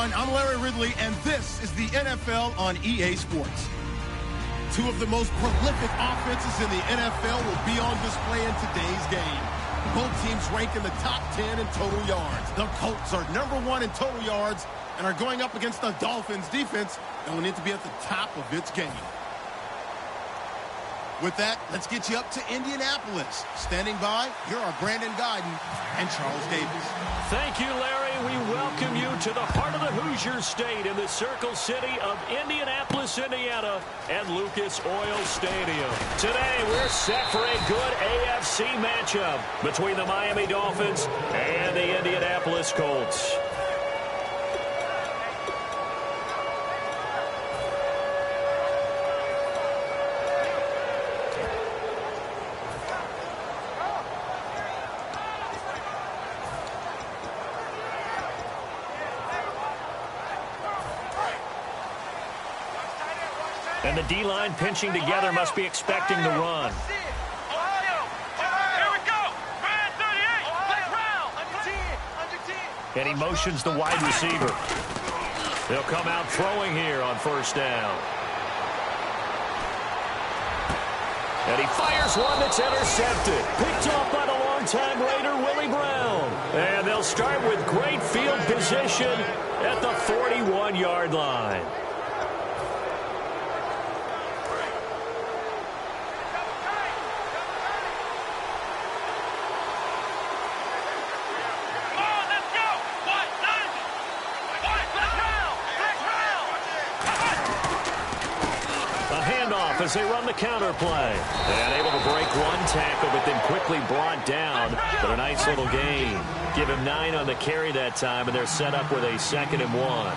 everyone. I'm Larry Ridley, and this is the NFL on EA Sports. Two of the most prolific offenses in the NFL will be on display in today's game. Both teams rank in the top 10 in total yards. The Colts are #1 in total yards and are going up against the Dolphins defense that will need to be at the top of its game. With that, let's get you up to Indianapolis. Standing by, here are Brandon Guyton and Charles Davis. Thank you, Larry. We welcome you to the heart of the Hoosier State in the Circle City of Indianapolis, Indiana, and Lucas Oil Stadium. Today, we're set for a good AFC matchup between the Miami Dolphins and the Indianapolis Colts. And the D-line pinching together must be expecting the run. And he motions the wide receiver. They'll come out throwing here on first down. And he fires one that's intercepted. Picked off by the longtime Raider, Willie Brown. And they'll start with great field position at the 41-yard line. As they run the counter play. And able to break one tackle, but then quickly brought down. But a nice little gain. Give him 9 on the carry that time, and they're set up with a 2nd and 1.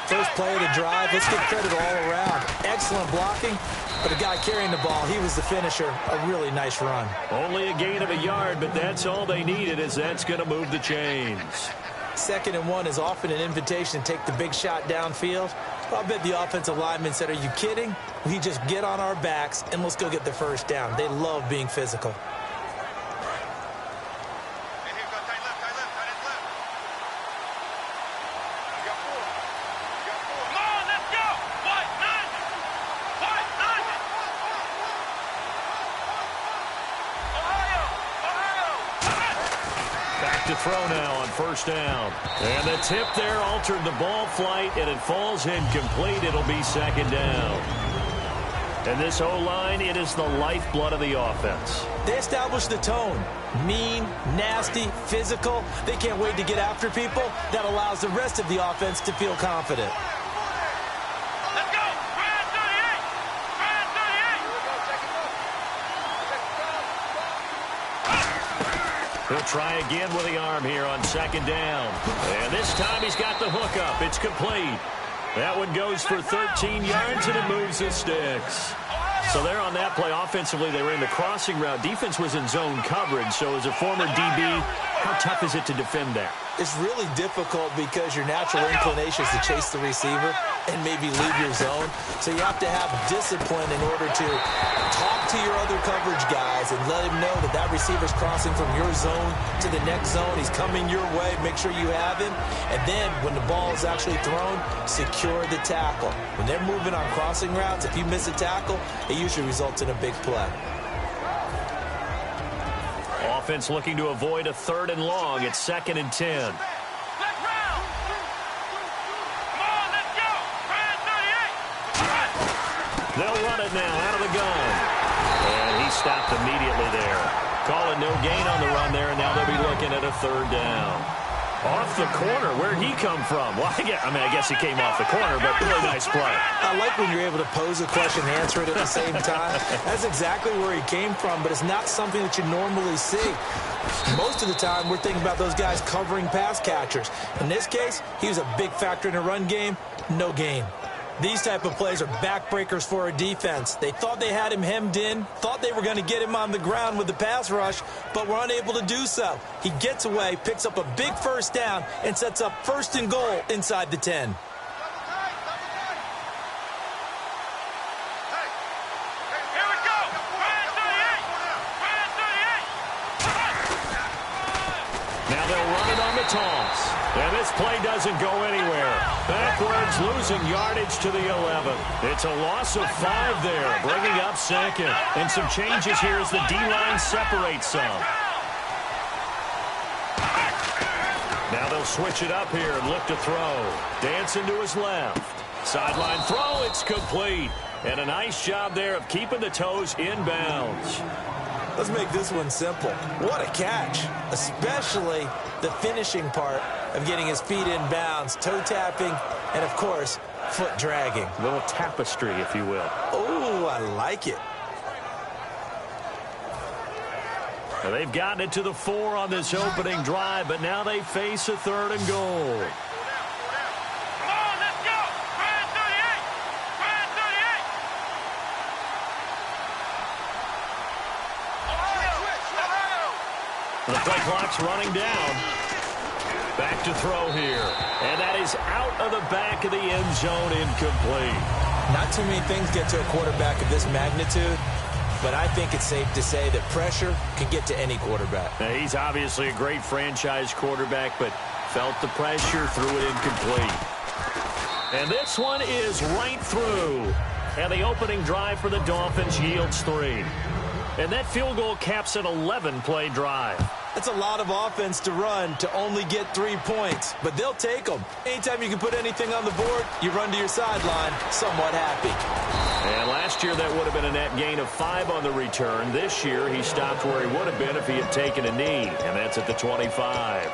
First play of the drive. Let's get credit all around. Excellent blocking, but the guy carrying the ball, he was the finisher. A really nice run. Only a gain of a yard, but that's all they needed, as that's going to move the chains. 2nd and 1 is often an invitation to take the big shot downfield. I'll bet the offensive lineman said, "Are you kidding? We just get on our backs and let's go get the first down." They love being physical. To throw now on first down. And the tip there altered the ball flight, and it falls incomplete. It'll be 2nd down. And this O-line, it is the lifeblood of the offense. They establish the tone. Mean, nasty, physical. They can't wait to get after people. That allows the rest of the offense to feel confident. He'll try again with the arm here on 2nd down. And this time he's got the hook up. It's complete. That one goes for 13 yards, and it moves the sticks. So there on that play, offensively, they were in the crossing route. Defense was in zone coverage. So as a former DB, how tough is it to defend that? It's really difficult because your natural inclination is to chase the receiver and maybe leave your zone. So you have to have discipline in order to talk to your other coverage guys and let him know that that receiver's crossing from your zone to the next zone. He's coming your way. Make sure you have him. And then when the ball is actually thrown, secure the tackle. When they're moving on crossing routes, if you miss a tackle, it usually results in a big play. Offense looking to avoid a 3rd and long. It's 2nd and 10. They'll run it now out of the gun. And he stopped immediately there. Call it no gain on the run there, and now they'll be looking at a 3rd down. Off the corner. Where'd he come from? Well, I guess he came off the corner, but really nice play. I like when you're able to pose a question and answer it at the same time. That's exactly where he came from, but it's not something that you normally see. Most of the time, we're thinking about those guys covering pass catchers. In this case, he was a big factor in the run game. No gain. These type of plays are backbreakers for a defense. They thought they had him hemmed in, thought they were going to get him on the ground with the pass rush, but were unable to do so. He gets away, picks up a big first down, and sets up 1st and goal inside the 10. Now they'll run it on the toss. And this play doesn't go anywhere. Backwards, losing yardage to the 11. It's a loss of 5 there, bringing up second. And some changes here as the D-line separates some. Now they'll switch it up here and look to throw. Dancing to his left. Sideline throw, it's complete. And a nice job there of keeping the toes in bounds. Let's make this one simple. What a catch, especially the finishing part of getting his feet in bounds, toe tapping, and, of course, foot dragging. A little tapestry, if you will. Oh, I like it. Well, they've gotten it to the 4 on this opening drive, but now they face a 3rd and goal. The play clock's running down. Back to throw here. And that is out of the back of the end zone, incomplete. Not too many things get to a quarterback of this magnitude, but I think it's safe to say that pressure can get to any quarterback. Now, he's obviously a great franchise quarterback, but felt the pressure, threw it incomplete. And this one is right through. And the opening drive for the Dolphins yields 3. And that field goal caps an 11-play drive. That's a lot of offense to run to only get 3 points, but they'll take them. Anytime you can put anything on the board, you run to your sideline somewhat happy. And last year that would have been a net gain of 5 on the return. This year he stopped where he would have been if he had taken a knee, and that's at the 25.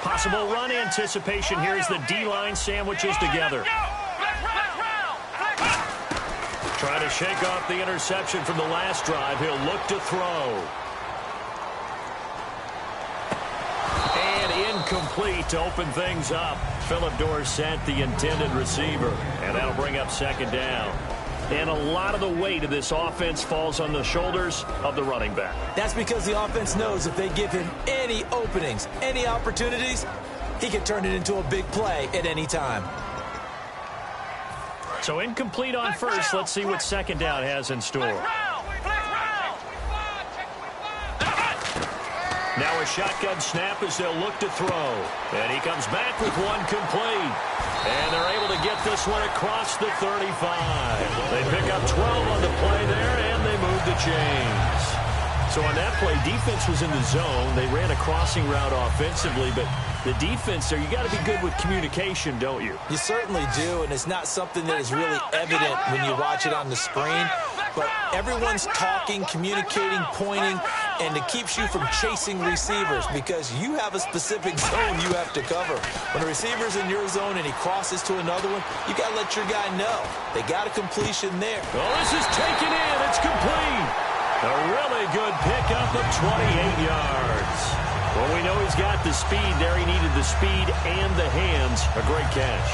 Possible run anticipation here as the D-line sandwiches together. Trying to shake off the interception from the last drive. He'll look to throw. And incomplete to open things up. Phillip Dorsett, the intended receiver. And that'll bring up 2nd down. And a lot of the weight of this offense falls on the shoulders of the running back. That's because the offense knows if they give him any openings, any opportunities, he can turn it into a big play at any time. So incomplete on first. Let's see what 2nd down has in store. Now a shotgun snap as they'll look to throw. And he comes back with one complete. And they're able to get this one across the 35. They pick up 12 on the play there, and they move the chains. So on that play, defense was in the zone. They ran a crossing route offensively, but the defense there, you got to be good with communication, don't you? You certainly do, and it's not something that is really evident when you watch it on the screen. But everyone's talking, communicating, pointing, and it keeps you from chasing receivers because you have a specific zone you have to cover. When a receiver's in your zone and he crosses to another one, you got to let your guy know. They got a completion there. Well, this is taken in. It's complete. A really good pickup of 28 yards. Well, we know he's got the speed there. He needed the speed and the hands. A great catch.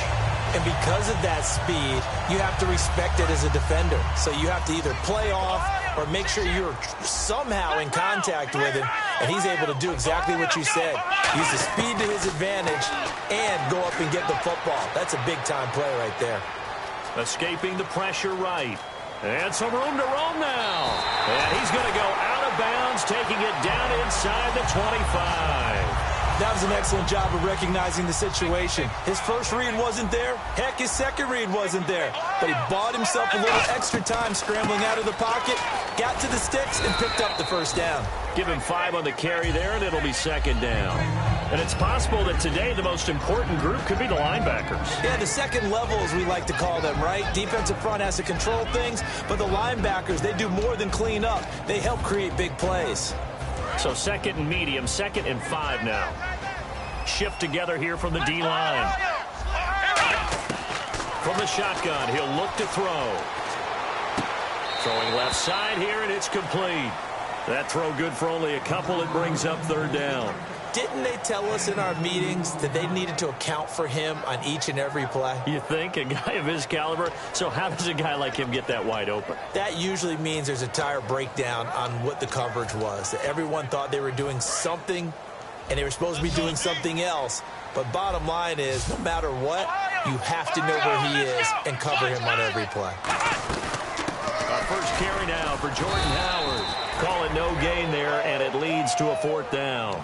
And because of that speed, you have to respect it as a defender. So you have to either play off or make sure you're somehow in contact with him, and he's able to do exactly what you said. Use the speed to his advantage and go up and get the football. That's a big-time play right there. Escaping the pressure right. And some room to roam now. And he's going to go out of bounds, taking it down inside the 25. That was an excellent job of recognizing the situation. His first read wasn't there. Heck, his second read wasn't there. But he bought himself a little extra time scrambling out of the pocket, got to the sticks, and picked up the first down. Give him 5 on the carry there, and it'll be 2nd down. And it's possible that today the most important group could be the linebackers. Yeah, the second level, as we like to call them, right? Defensive front has to control things, but the linebackers, they do more than clean up. They help create big plays. So 2nd and medium, 2nd and 5 now. Shift together here from the D-line. From the shotgun, he'll look to throw. Throwing left side here, and it's complete. That throw good for only a couple. It brings up 3rd down. didn't they tell us in our meetings that they needed to account for him on each and every play? You think? A guy of his caliber? So how does a guy like him get that wide open? That usually means there's a entire breakdown on what the coverage was. That everyone thought they were doing something, and they were supposed to be doing something else. But bottom line is, no matter what, you have to know where he is and cover him on every play. First carry now for Jordan Howard. Call it no gain there, and it leads to a 4th down.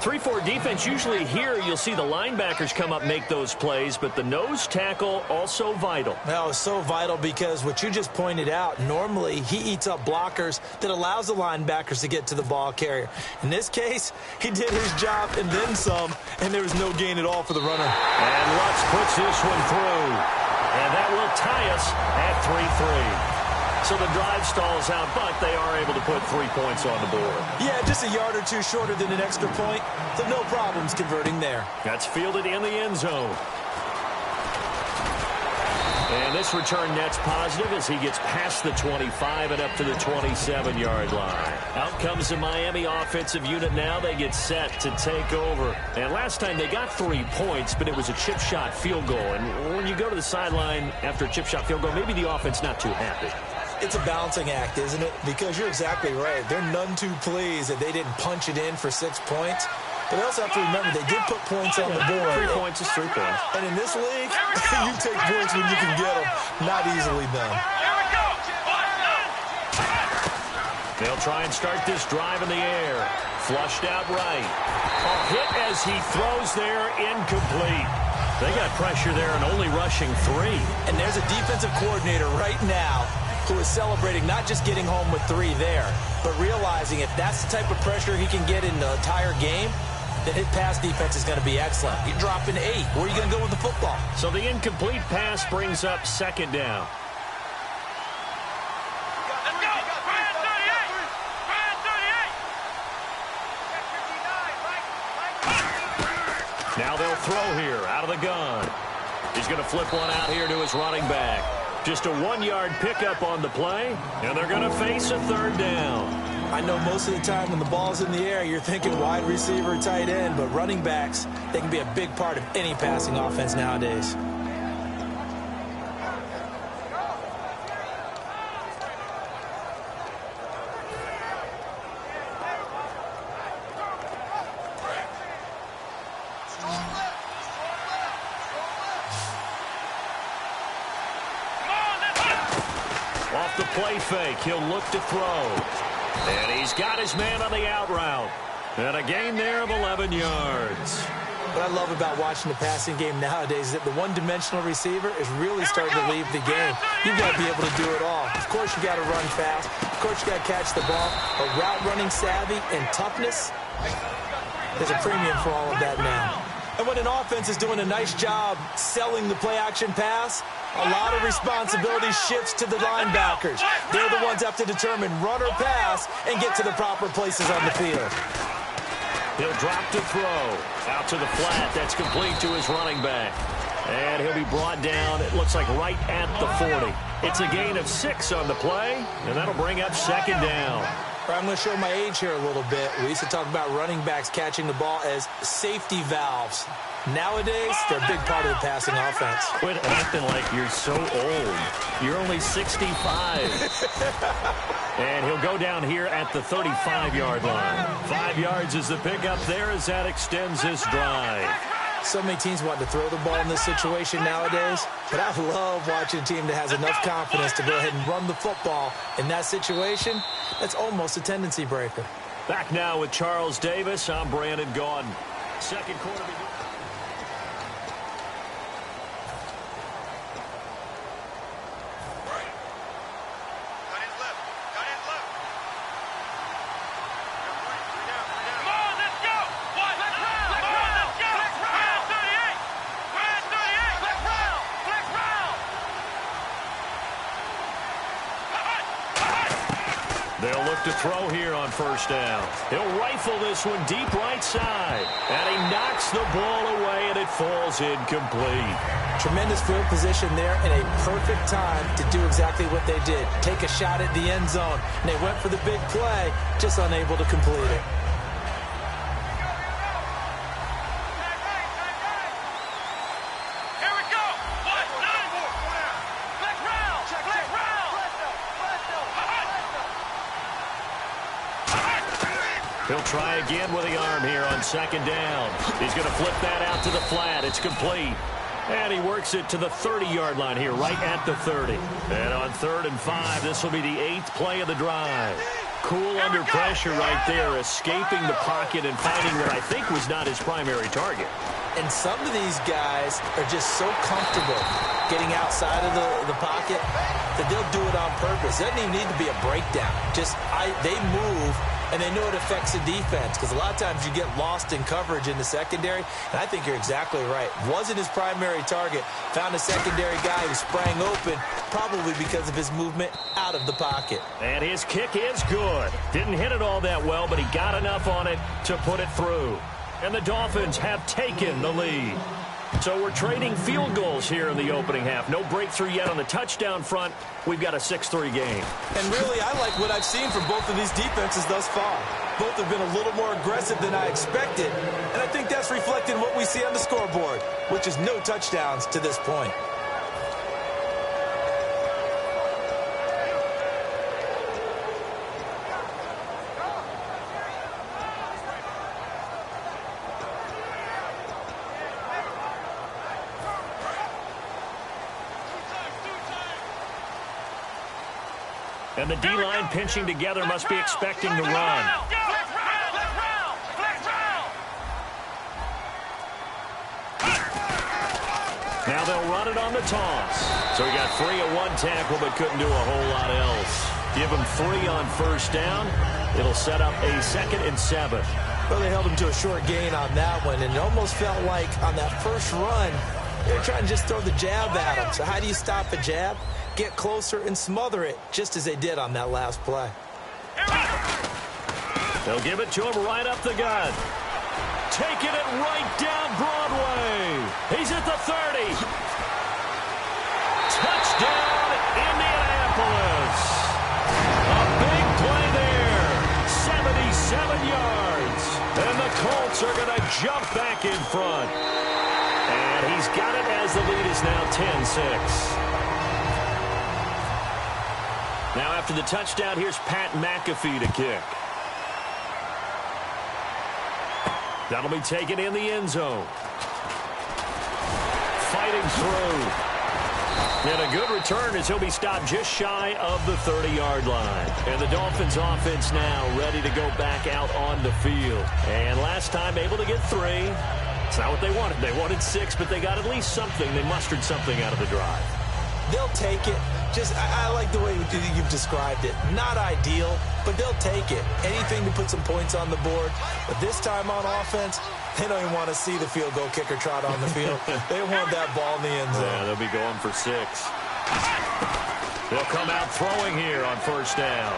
3-4 defense, usually here you'll see the linebackers come up, make those plays, but the nose tackle also vital. Well, it's so vital because what you just pointed out, normally he eats up blockers that allows the linebackers to get to the ball carrier. In this case, he did his job and then some, and there was no gain at all for the runner. And Lutz puts this one through, and that will tie us at 3-3. So the drive stalls out, but they are able to put 3 points on the board. Yeah, just a yard or two shorter than an extra point, so no problems converting there. That's fielded in the end zone. And this return net's positive as he gets past the 25 and up to the 27-yard line. Out comes the Miami offensive unit now. They get set to take over. And last time they got 3 points, but it was a chip shot field goal. And when you go to the sideline after a chip shot field goal, maybe the offense not too happy. It's a balancing act, isn't it? Because you're exactly right. They're none too pleased that they didn't punch it in for 6 points. But they also have to remember they did put points on the board. 3 points is 3 points. And in this league, you take points when you can get them. Not easily done. They'll try and start this drive in the air. Flushed out right. A hit as he throws there, incomplete. They got pressure there and only rushing 3. And there's a defensive coordinator right now who is celebrating not just getting home with 3 there, but realizing if that's the type of pressure he can get in the entire game, then his pass defense is going to be excellent. You're dropping 8. Where are you going to go with the football? So the incomplete pass brings up 2nd down. Now they'll throw here out of the gun. He's going to flip one out here to his running back. Just a 1-yard pickup on the play, and they're going to face a 3rd down. I know most of the time when the ball's in the air, you're thinking wide receiver, tight end, but running backs, they can be a big part of any passing offense nowadays. Off the play fake, he'll look to throw. And he's got his man on the out route. And a gain there of 11 yards. What I love about watching the passing game nowadays is that the one-dimensional receiver is really starting to leave the game. You've got to be able to do it all. Of course, you got to run fast. Of course, you got to catch the ball. But route running savvy and toughness, there's a premium for all of that now. And when an offense is doing a nice job selling the play-action pass, a lot of responsibility shifts to the linebackers. They're the ones that have to determine run or pass and get to the proper places on the field. He'll drop to throw. Out to the flat. That's complete to his running back. And he'll be brought down, it looks like right at the 40. It's a gain of 6 on the play, and that'll bring up 2nd down. I'm going to show my age here a little bit. We used to talk about running backs catching the ball as safety valves. Nowadays, they're a big part of the passing offense. Quit acting like you're so old. You're only 65. And he'll go down here at the 35-yard line. 5 yards is the pickup there as that extends his drive. So many teams want to throw the ball in this situation nowadays, but I love watching a team that has enough confidence to go ahead and run the football. In that situation, that's almost a tendency breaker. Back now with Charles Davis. I'm Brandon Gaudin. Second quarter. They'll look to throw here on 1st down. He'll rifle this one deep right side. And he knocks the ball away, and it falls incomplete. Tremendous field position there and a perfect time to do exactly what they did. Take a shot at the end zone. And they went for the big play, just unable to complete it. He'll try again with the arm here on second down. He's going to flip that out to the flat. It's complete. And he works it to the 30-yard line here, right at the 30. And on 3rd and 5, this will be the 8th play of the drive. Cool under pressure right there, escaping the pocket and finding what I think was not his primary target. And some of these guys are just so comfortable getting outside of the pocket that they'll do it on purpose. It doesn't even need to be a breakdown. They move, and they know it affects the defense because a lot of times you get lost in coverage in the secondary, and I think you're exactly right. Wasn't his primary target. Found a secondary guy who sprang open, probably because of his movement out of the pocket. And his kick is good. Didn't hit it all that well, but he got enough on it to put it through. And the Dolphins have taken the lead. So we're trading field goals here in the opening half. No breakthrough yet on the touchdown front. We've got a 6-3 game. And really, I like what I've seen from both of these defenses thus far. Both have been a little more aggressive than I expected. And I think that's reflected in what we see on the scoreboard, which is no touchdowns to this point. And the D-line pinching together must be expecting the run. Now they'll run it on the toss. So he got free at one tackle but couldn't do a whole lot else. Give him 3 on first down. It'll set up a 2nd and 7. Well, they held him to a short gain on that one, and it almost felt like on that first run, they were trying to just throw the jab at him. So how do you stop a jab? Get closer and smother it, just as they did on that last play. They'll give it to him right up the gut. Taking it right down Broadway. He's at the 30. Touchdown, Indianapolis. A big play there. 77 yards. And the Colts are going to jump back in front. And he's got it as the lead is now 10-6. Now after the touchdown, here's Pat McAfee to kick. That'll be taken in the end zone. Fighting through. And a good return as he'll be stopped just shy of the 30-yard line. And the Dolphins offense now ready to go back out on the field. And last time able to get 3. It's not what they wanted. They wanted 6, but they got at least something. They mustered something out of the drive. They'll take it. I like the way you've described it. Not ideal, but they'll take it. Anything to put some points on the board. But this time on offense, they don't even want to see the field goal kicker trot on the field. They want that ball in the end zone. Yeah, they'll be going for 6. They'll come out throwing here on first down.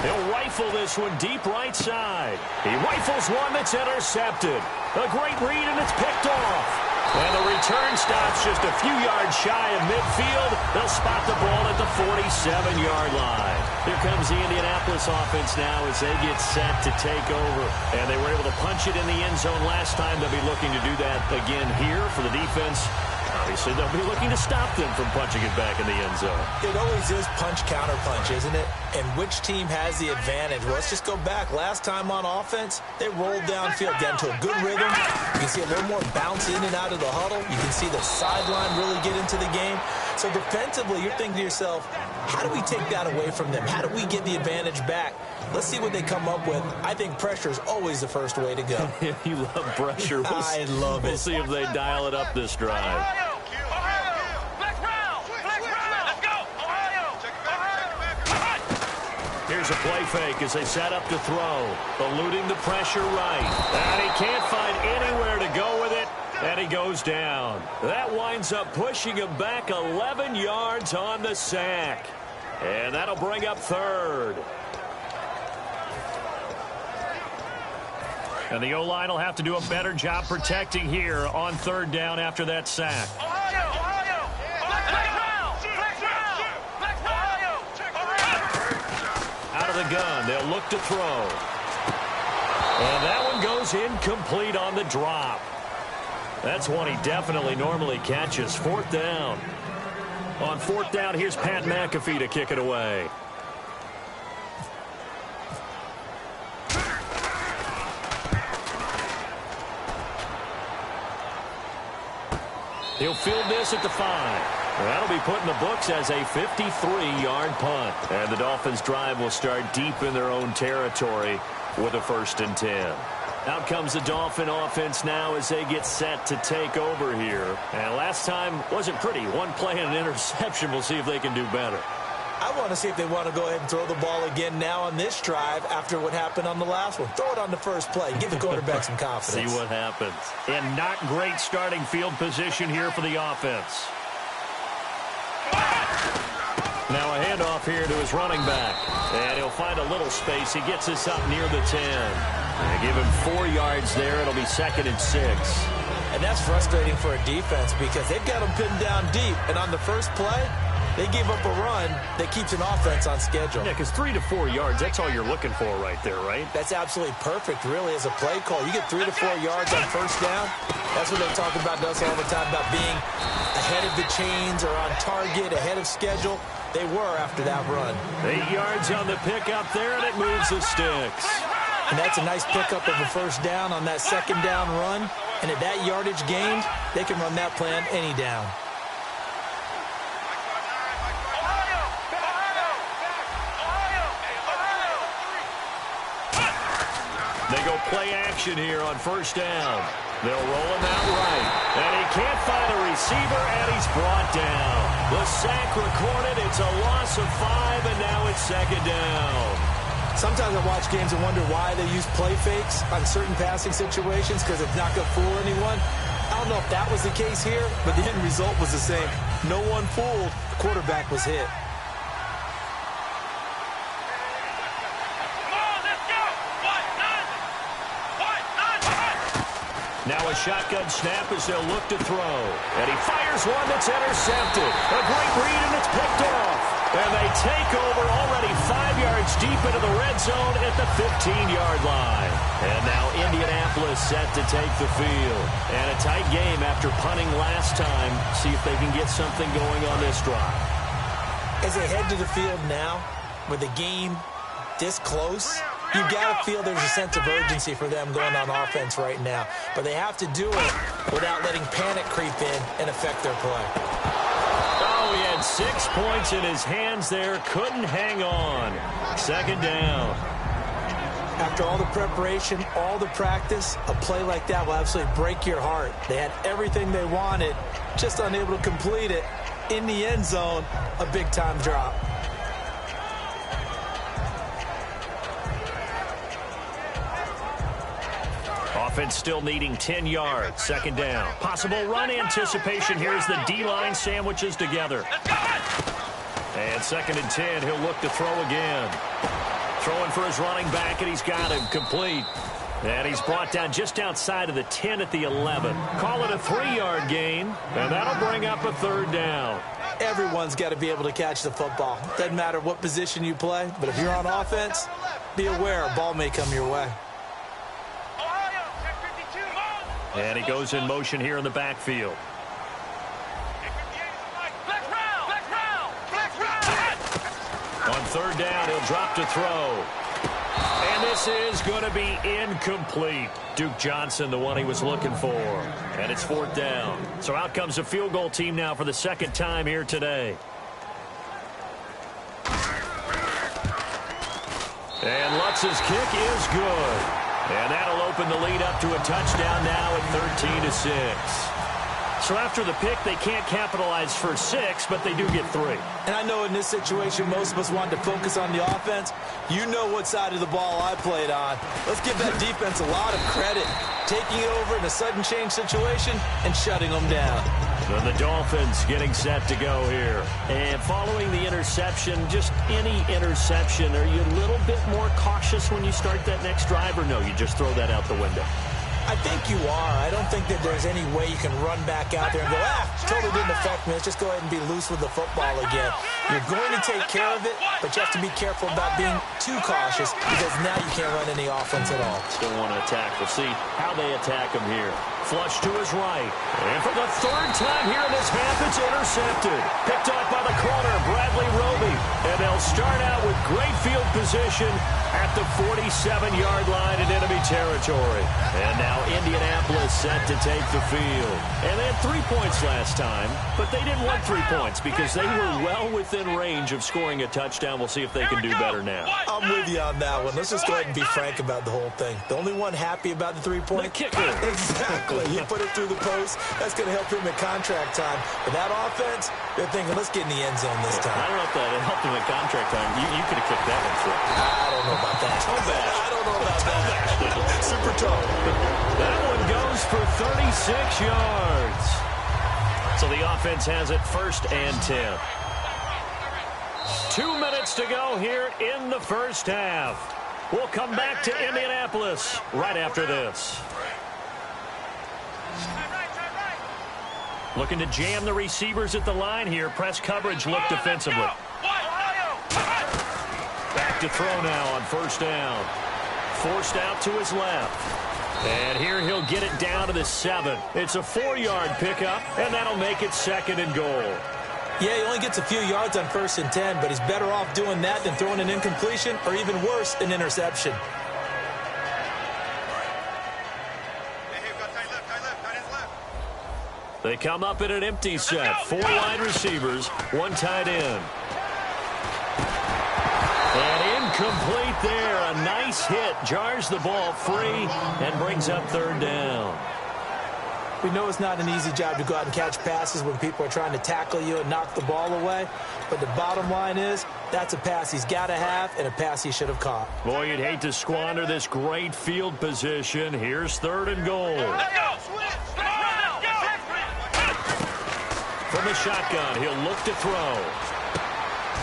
He'll rifle this one deep right side. He rifles one that's intercepted. A great read, and it's picked off. And the return stops just a few yards shy of midfield. They'll spot the ball at the 47-yard line. Here comes the Indianapolis offense now as they get set to take over. And they were able to punch it in the end zone last time. They'll be looking to do that again here for the defense. Obviously, they'll be looking to stop them from punching it back in the end zone. It always is punch-counter-punch, isn't it? And which team has the advantage? Well, let's just go back. Last time on offense, they rolled downfield, got into a good rhythm. You can see a little more bounce in and out of the huddle. You can see the sideline really get into the game. So defensively, you're thinking to yourself, how do we take that away from them? How do we get the advantage back? Let's see what they come up with. I think pressure is always the first way to go. You love pressure. I love it. We'll see if they dial it up this drive. Here's a play fake as they set up to throw. Eluding the pressure right. And he can't find anywhere to go with it. And he goes down. That winds up pushing him back 11 yards on the sack. And that'll bring up 3rd. And the O-line will have to do a better job protecting here on 3rd down after that sack. Out of the gun, they'll look to throw. And that one goes incomplete on the drop. That's one he definitely normally catches. 4th down. On 4th down, here's Pat McAfee to kick it away. He'll field this at the 5. That'll be put in the books as a 53-yard punt. And the Dolphins' drive will start deep in their own territory with a 1st and 10. Out comes the Dolphin offense now as they get set to take over here. And last time wasn't pretty. One play and an interception. We'll see if they can do better. I want to see if they want to go ahead and throw the ball again now on this drive after what happened on the last one. Throw it on the first play. Give the quarterback some confidence. See what happens. And not great starting field position here for the offense. Now a handoff here to his running back. And he'll find a little space. He gets us up near the 10. They give him 4 yards there. It'll be 2nd and 6. And that's frustrating for a defense because they've got them pinned down deep. And on the first play, they gave up a run that keeps an offense on schedule. Yeah, because 3 to 4 yards, that's all you're looking for right there, right? That's absolutely perfect, really, as a play call. You get 3 to 4 yards on first down. That's what they talk about to us all the time, about being ahead of the chains or on target, ahead of schedule. They were after that run. 8 yards on the pickup there, and it moves the sticks. And that's a nice pickup of a first down on that 2nd down run. And at that yardage gained, they can run that plan any down. They go play action here on first down. They'll roll him out right. And he can't find a receiver, and he's brought down. The sack recorded. It's a loss of 5, and now it's 2nd down. Sometimes I watch games and wonder why they use play fakes on certain passing situations because it's not going to fool anyone. I don't know if that was the case here, but the end result was the same. No one fooled. The quarterback was hit. Now a shotgun snap as they'll look to throw. And he fires one that's intercepted. A great read, and it's picked off. And they take over already 5 yards deep into the red zone at the 15-yard line. And now Indianapolis set to take the field. And a tight game after punting last time. See if they can get something going on this drive. As they head to the field now, with the game this close, you got to feel there's a sense of urgency for them going on offense right now. But they have to do it without letting panic creep in and affect their play. Oh, he had 6 points in his hands there. Couldn't hang on. 2nd down. After all the preparation, all the practice, a play like that will absolutely break your heart. They had everything they wanted, just unable to complete it. In the end zone, a big-time drop. Offense still needing 10 yards. 2nd down. Possible run anticipation. Here's the D-line sandwiches together. And 2nd and 10. He'll look to throw again. Throwing for his running back, and he's got him complete. And he's brought down just outside of the 10 at the 11. Call it a 3-yard gain, and that'll bring up a 3rd down. Everyone's got to be able to catch the football. Doesn't matter what position you play, but if you're on offense, be aware a ball may come your way. And he goes in motion here in the backfield. On 3rd down, he'll drop to throw. And this is going to be incomplete. Duke Johnson, the one he was looking for. And it's 4th down. So out comes the field goal team now for the 2nd time here today. And Lutz's kick is good. And that'll open the lead up to a touchdown now at 13-6. So after the pick, they can't capitalize for 6, but they do get 3. And I know in this situation, most of us wanted to focus on the offense. You know what side of the ball I played on. Let's give that defense a lot of credit. Taking it over in a sudden change situation and shutting them down. And the Dolphins getting set to go here. And following the interception, just any interception, are you a little bit more cautious when you start that next drive, or no, you just throw that out the window? I think you are. I don't think that there's any way you can run back out there and go, totally didn't affect me. Let's just go ahead and be loose with the football again. You're going to take care of it, but you have to be careful about being too cautious because now you can't run any offense at all. Still want to attack. We'll see how they attack him here. Flush to his right. And for the 3rd time here in this half, it's intercepted. Picked off by the corner, Bradley Roby. And they'll start out with great field position at the 47-yard line in enemy territory. And now Indianapolis set to take the field. And they had 3 points last time, but they didn't want 3 points because they were well within range of scoring a touchdown. We'll see if they can do better now. I'm with you on that one. Let's just go ahead and be frank about the whole thing. The only one happy about the 3-point? The kicker. Exactly. You put it through the post. That's going to help him at contract time. But that offense, they're thinking, let's get in the end zone this time. I don't know if that helped him at contract time. You could have kicked that one through. I don't know about that. I don't know about that. Super tough. That one goes for 36 yards. So the offense has it 1st and 10. 2 minutes to go here in the first half. We'll come back to Indianapolis right after this. Looking to jam the receivers at the line here. Press coverage look defensively. Back to throw now on 1st down. Forced out to his left. And here he'll get it down to the 7. It's a 4-yard pickup, and that'll make it 2nd and goal. Yeah, he only gets a few yards on 1st and 10, but he's better off doing that than throwing an incompletion or even worse, an interception. They come up in an empty set. 4 wide receivers, 1 tight end. And incomplete there. A nice hit. Jars the ball free and brings up 3rd down. We know it's not an easy job to go out and catch passes when people are trying to tackle you and knock the ball away. But the bottom line is, that's a pass he's got to have and a pass he should have caught. Boy, you'd hate to squander this great field position. Here's 3rd and goal. From the shotgun, he'll look to throw.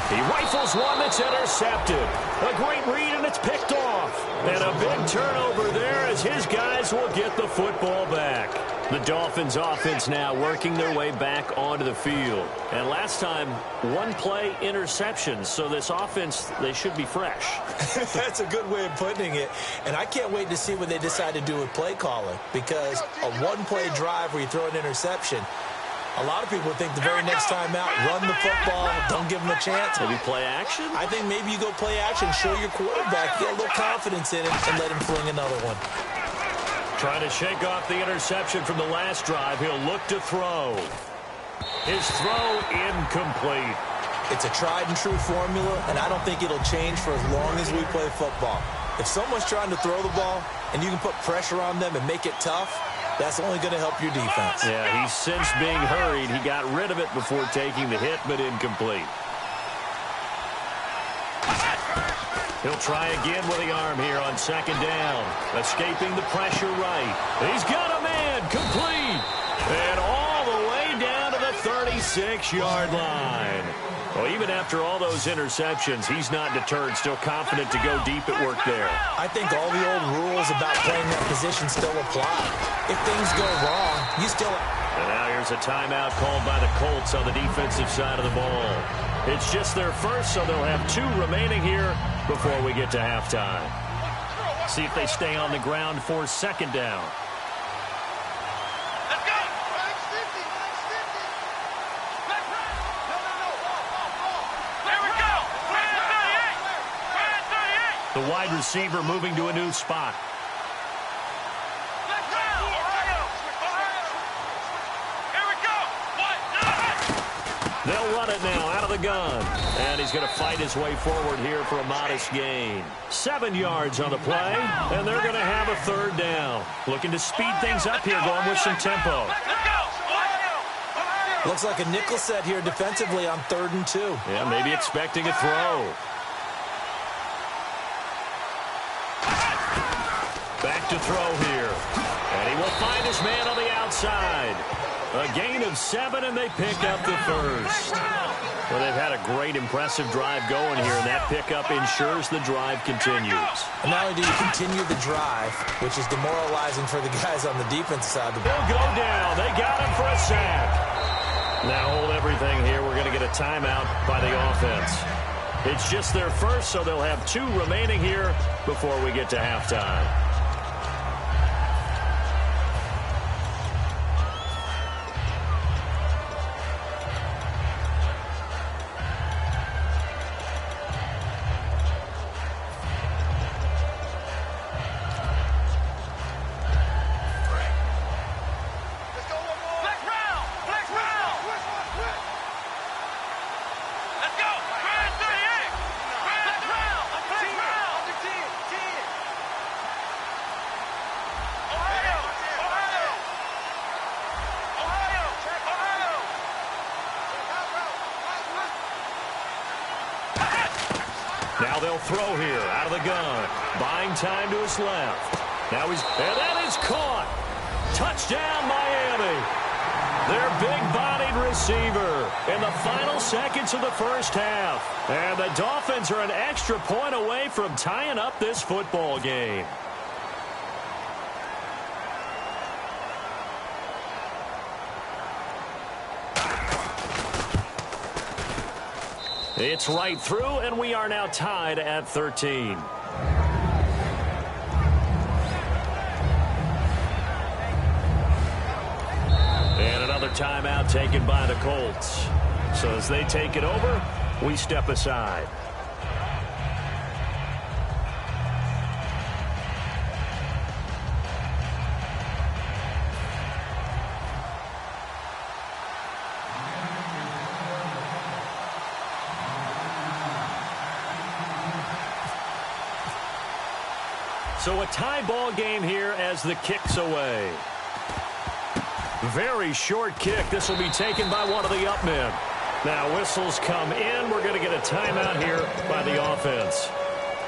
He rifles one that's intercepted. A great read, and it's picked off. And a big turnover there as his guys will get the football back. The Dolphins offense now working their way back onto the field. And last time, 1-play interceptions. So this offense, they should be fresh. That's a good way of putting it. And I can't wait to see what they decide to do with play calling. Because a 1-play drive where you throw an interception, a lot of people think the very next time out, run the football, don't give them a chance. Maybe play action? I think maybe you go play action, show your quarterback, get a little confidence in it, and let him fling another one. Trying to shake off the interception from the last drive. He'll look to throw. His throw incomplete. It's a tried and true formula, and I don't think it'll change for as long as we play football. If someone's trying to throw the ball, and you can put pressure on them and make it tough, that's only going to help your defense. Yeah, he's since being hurried. He got rid of it before taking the hit, but incomplete. He'll try again with the arm here on 2nd down. Escaping the pressure right. He's got a man complete. And all the way down to the 36-yard line. Well, even after all those interceptions, he's not deterred, still confident to go deep at work there. I think all the old rules about playing that position still apply. If things go wrong, you still... And now here's a timeout called by the Colts on the defensive side of the ball. It's just their first, so they'll have 2 remaining here before we get to halftime. See if they stay on the ground for 2nd down. The wide receiver moving to a new spot. They'll run it now out of the gun. And he's going to fight his way forward here for a modest gain. 7 yards on the play, and they're going to have a 3rd down. Looking to speed things up here, going with some tempo. Looks like a nickel set here defensively on 3rd and 2. Yeah, maybe expecting a throw. Back to throw here. And he will find his man on the outside. A gain of 7, and they pick up the first. Well, they've had a great, impressive drive going here, and that pickup ensures the drive continues. And not only do you continue the drive, which is demoralizing for the guys on the defensive side of the ball. He'll go down. They got him for a sack. Now hold everything here. We're going to get a timeout by the offense. It's just their first, so they'll have 2 remaining here before we get to halftime. Now they'll throw here out of the gun. Buying time to his left. Now and that is caught. Touchdown, Miami. Their big-bodied receiver in the final seconds of the first half. And the Dolphins are an extra point away from tying up this football game. It's right through, and we are now tied at 13. And another timeout taken by the Colts. So as they take it over, we step aside. So a tie ball game here as the kick's away. Very short kick. This will be taken by one of the up men. Now whistles come in. We're going to get a timeout here by the offense.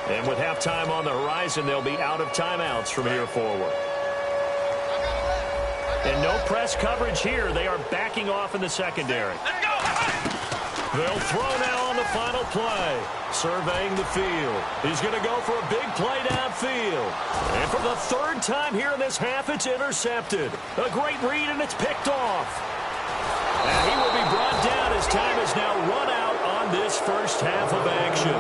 And with halftime on the horizon, they'll be out of timeouts from here forward. And no press coverage here. They are backing off in the secondary. They'll throw now on the final play. Surveying the field. He's going to go for a big play downfield. And for the third time here in this half, it's intercepted. A great read, and it's picked off. And he will be brought down as time is now run out on this first half of action.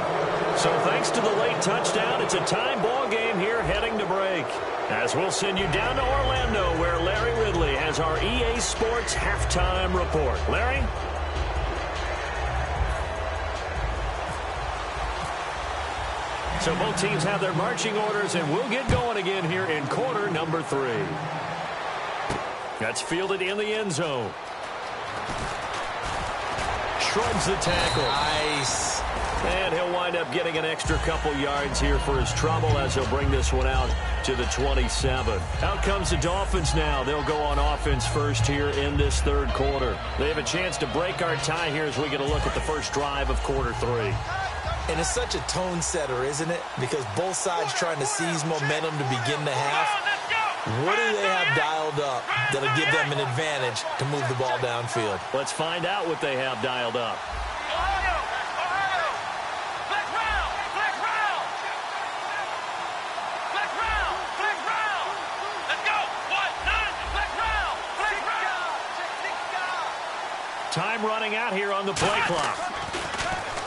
So thanks to the late touchdown, it's a time ball game here heading to break. As we'll send you down to Orlando, where Larry Ridley has our EA Sports halftime report. Larry? So both teams have their marching orders, and we'll get going again here in quarter number 3. That's fielded in the end zone. Shrugs the tackle. Nice. And he'll wind up getting an extra couple yards here for his trouble as he'll bring this one out to the 27. Out comes the Dolphins now. They'll go on offense first here in this third quarter. They have a chance to break our tie here as we get a look at the first drive of quarter 3. And it's such a tone setter, isn't it? Because both sides trying to seize momentum to begin the half. What do they have dialed up that'll give them an advantage to move the ball downfield? Let's find out what they have dialed up. Time running out here on the play clock.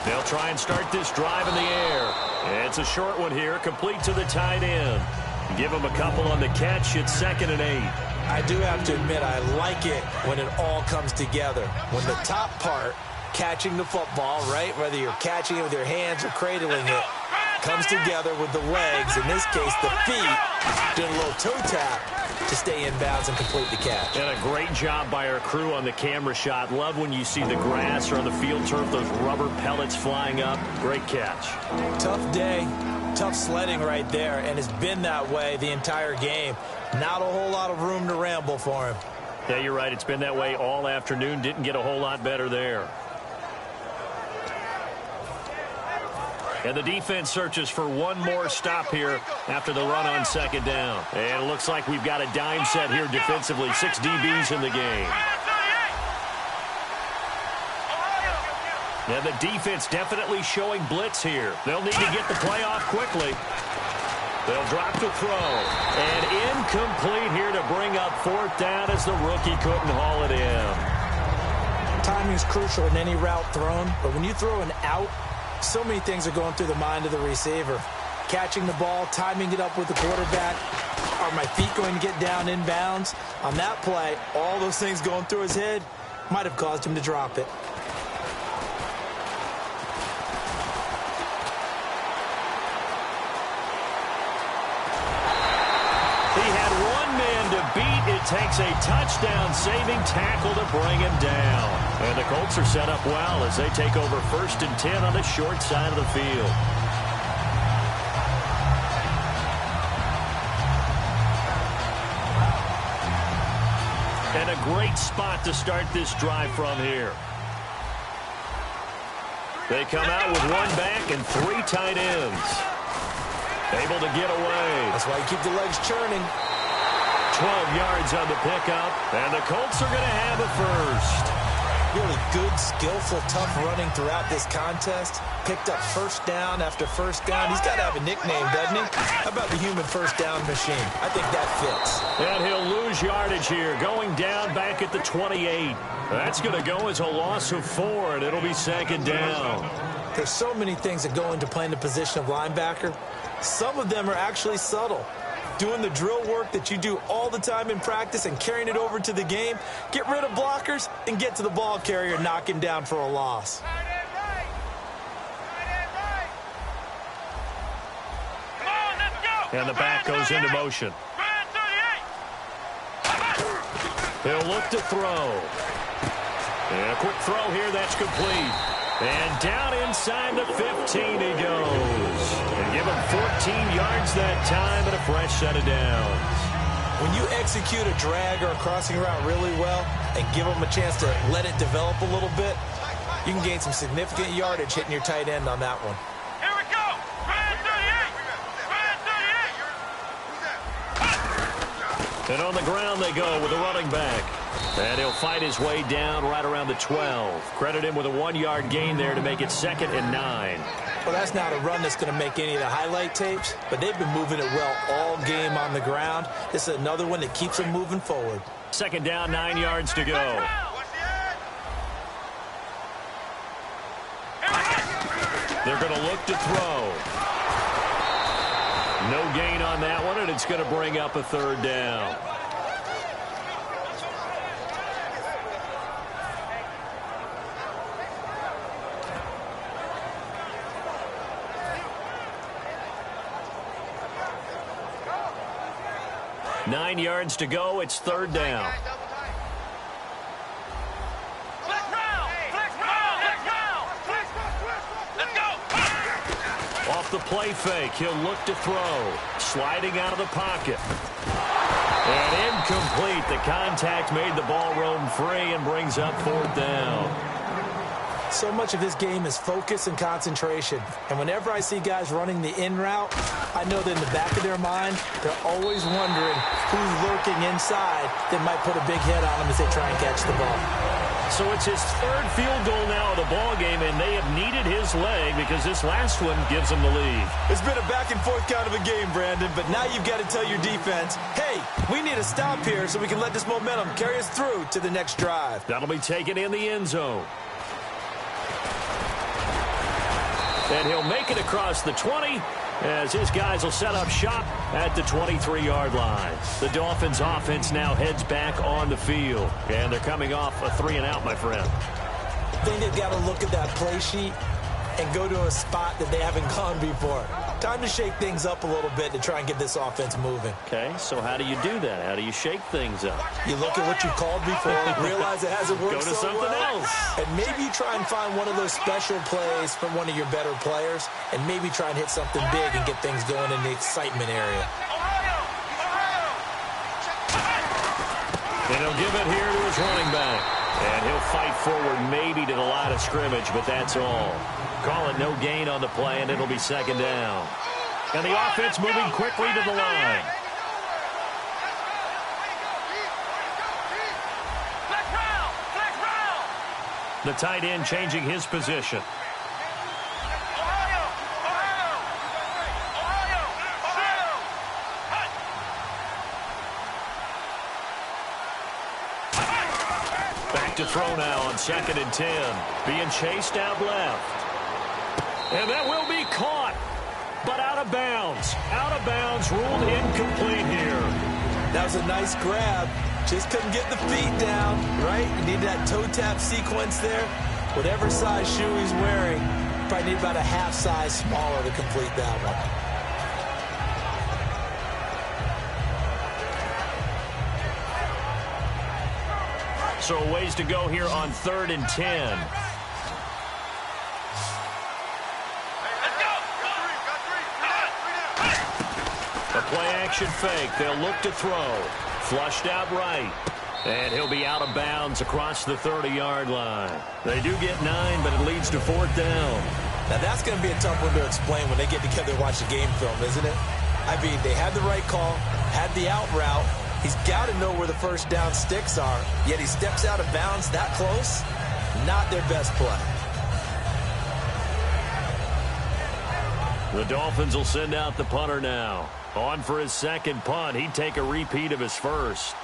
They'll try and start this drive in the air. It's a short one here, complete to the tight end. Give him a couple on the catch. It's 2nd and 8. I do have to admit, I like it when it all comes together. When the top part, catching the football, right, whether you're catching it with your hands or cradling it, comes together with the legs, in this case the feet, doing a little toe tap to stay in bounds and complete the catch. And a great job by our crew on the camera shot. Love when you see the grass or on the field turf, those rubber pellets flying up. Great catch. Tough day, tough sledding right there, and it's been that way the entire game. Not a whole lot of room to ramble for him. Yeah, you're right. It's been that way all afternoon. Didn't get a whole lot better there. And the defense searches for one more stop here after the run on 2nd down. And it looks like we've got a dime set here defensively. 6 DBs in the game. And the defense definitely showing blitz here. They'll need to get the play off quickly. They'll drop to throw. And incomplete here to bring up 4th down as the rookie couldn't haul it in. Timing is crucial in any route thrown, but when you throw an out, so many things are going through the mind of the receiver. Catching the ball, timing it up with the quarterback. Are my feet going to get down in bounds? On that play, all those things going through his head might have caused him to drop it. He had one man to beat. It takes a touchdown-saving tackle to bring him down. And the Colts are set up well as they take over 1st and 10 on the short side of the field. And a great spot to start this drive from here. They come out with one back and 3 tight ends. Able to get away. That's why you keep the legs churning. 12 yards on the pickup, and the Colts are going to have a first. Really good, skillful, tough running throughout this contest. Picked up first down after first down. He's got to have a nickname, doesn't he? How about the human first down machine? I think that fits. And he'll lose yardage here, going down back at the 28. That's going to go as a loss of 4, and it'll be second down. There's so many things that go into playing the position of linebacker. Some of them are actually subtle. Doing the drill work that you do all the time in practice and carrying it over to the game. Get rid of blockers and get to the ball carrier and knock him down for a loss. And the back goes into motion. He'll look to throw. And a quick throw here, that's complete. And down inside the 15 he goes. And give him 14 yards that time and a fresh set of downs. When you execute a drag or a crossing route really well and give them a chance to let it develop a little bit, you can gain some significant yardage hitting your tight end on that one. Here we go. And on the ground they go with a running back. And he'll fight his way down right around the 12. Credit him with a 1-yard gain there to make it 2nd and 9. Well, that's not a run that's going to make any of the highlight tapes, but they've been moving it well all game on the ground. This is another one that keeps them moving forward. 2nd down, 9 yards to go. They're going to look to throw. No gain on that one, and it's going to bring up a 3rd down. Nine yards to go. It's 3rd down. Off the play fake, he'll look to throw. Sliding out of the pocket. And incomplete. The contact made the ball roam free and brings up 4th down. So much of this game is focus and concentration. And whenever I see guys running the in route, I know that in the back of their mind, they're always wondering who's lurking inside that might put a big hit on them as they try and catch the ball. So it's his 3rd field goal now of the ball game, and they have needed his leg because this last one gives them the lead. It's been a back-and-forth kind of a game, Brandon, but now you've got to tell your defense, hey, we need a stop here so we can let this momentum carry us through to the next drive. That'll be taken in the end zone. And he'll make it across the 20 as his guys will set up shop at the 23-yard line. The Dolphins offense now heads back on the field. And they're coming off a 3-and-out, my friend. I think they've got to look at that play sheet and go to a spot that they haven't gone before. Time to shake things up a little bit to try and get this offense moving. Okay, so how do you do that? How do you shake things up? You look at what you called before, realize it hasn't worked Go to so something well, else. and maybe you try and find one of those special plays from one of your better players, and maybe try and hit something big and get things going in the excitement area. And he'll give it here to his running back. And he'll fight forward maybe to the line of scrimmage, but that's all. Call it no gain on the play, and it'll be 2nd down. And the offense moving quickly to the line. The tight end changing his position. Back to throw now on 2nd and 10. Being chased out left. And that will be caught, but out of bounds. Out of bounds, ruled incomplete here. That was a nice grab. Just couldn't get the feet down, right? You need that toe tap sequence there. Whatever size shoe he's wearing, probably need about a half size smaller to complete that one. So a ways to go here on 3rd and 10. A play-action fake. They'll look to throw. Flushed out right. And he'll be out of bounds across the 30-yard line. They do get 9, but it leads to 4th down. Now, that's going to be a tough one to explain when they get together and watch the game film, isn't it? I mean, they had the right call, had the out route. He's got to know where the first down sticks are, yet he steps out of bounds that close. Not their best play. The Dolphins will send out the punter now. On for his second punt. He'd take a repeat of his first.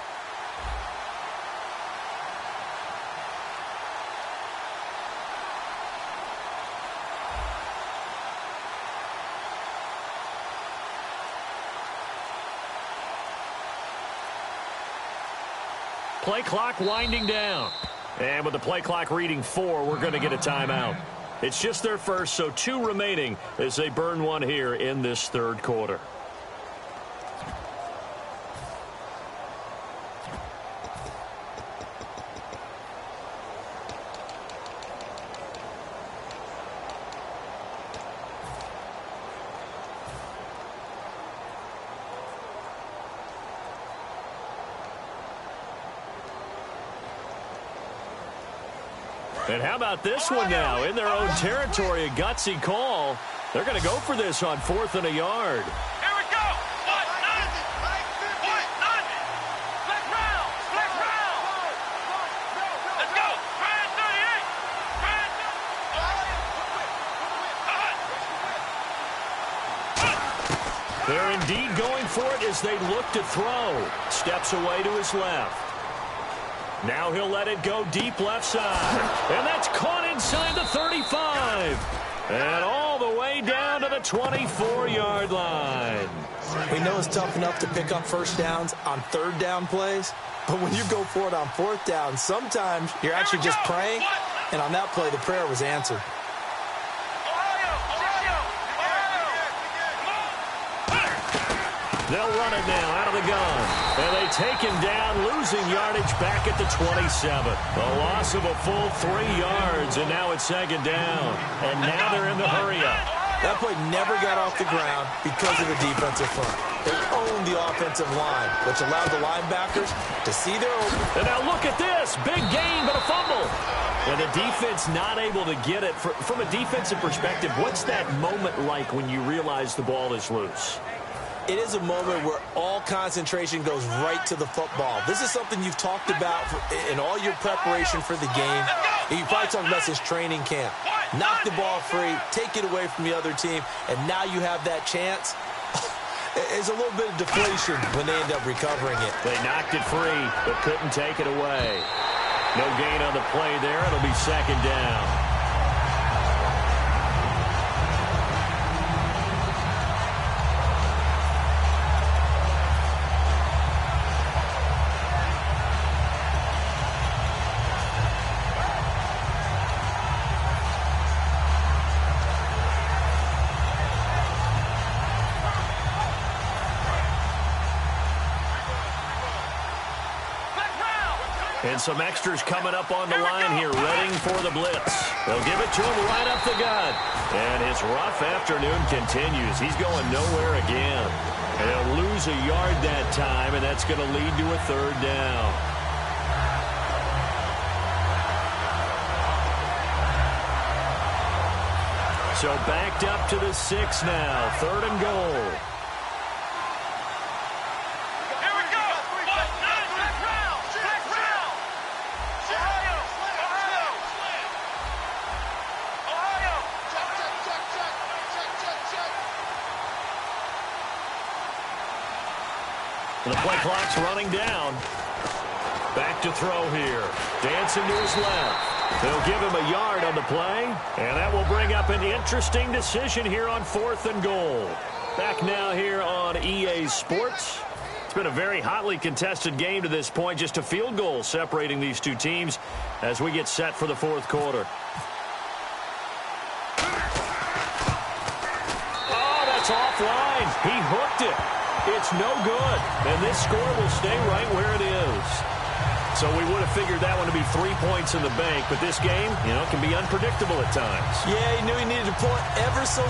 Play clock winding down. And with the play clock reading 4, we're going to get a timeout. It's just their first, so 2 remaining as they burn one here in this third quarter. And how about this one now? In their own territory, a gutsy call. They're going to go for this on 4th and a yard. Here we go. What? Nothing. What? Nothing. Let's round. Let's round. Let's go. Try 38. They're indeed going for it as they look to throw. Steps away to his left. Now he'll let it go deep left side. And that's caught inside the 35. And all the way down to the 24-yard line. We know it's tough enough to pick up first downs on third down plays, but when you go for it on 4th down, sometimes you're actually just praying, and on that play, the prayer was answered. They'll run it now out of the gun. And they take him down, losing yardage back at the 27. A loss of a full 3 yards, and now it's second down. And now they're in the hurry-up. That play never got off the ground because of the defensive front. They owned the offensive line, which allowed the linebackers to see their open. And now look at this. Big gain, but a fumble. And the defense not able to get it. From a defensive perspective, what's that moment like when you realize the ball is loose? It is a moment where all concentration goes right to the football. This is something you've talked about in all your preparation for the game. You probably talked about since training camp. Knock the ball free, take it away from the other team, and now you have that chance. It's a little bit of deflation when they end up recovering it. They knocked it free, but couldn't take it away. No gain on the play there. It'll be second down. And some extras coming up on the line here, readying for the blitz. They'll give it to him right up the gut. And his rough afternoon continues. He's going nowhere again. And he'll lose a yard that time, and that's going to lead to a third down. So backed up to the 6 now, 3rd and goal. The play clock's running down. Back to throw here. Dancing to his left. They'll give him a yard on the play. And that will bring up an interesting decision here on 4th and goal. Back now here on EA Sports. It's been a very hotly contested game to this point. Just a field goal separating these two teams as we get set for the 4th quarter. Oh, that's offline. He hooked it. It's no good, and this score will stay right where it is. So we would have figured that one to be 3 points in the bank, but this game, can be unpredictable at times. Yeah, he knew he needed to pull it ever so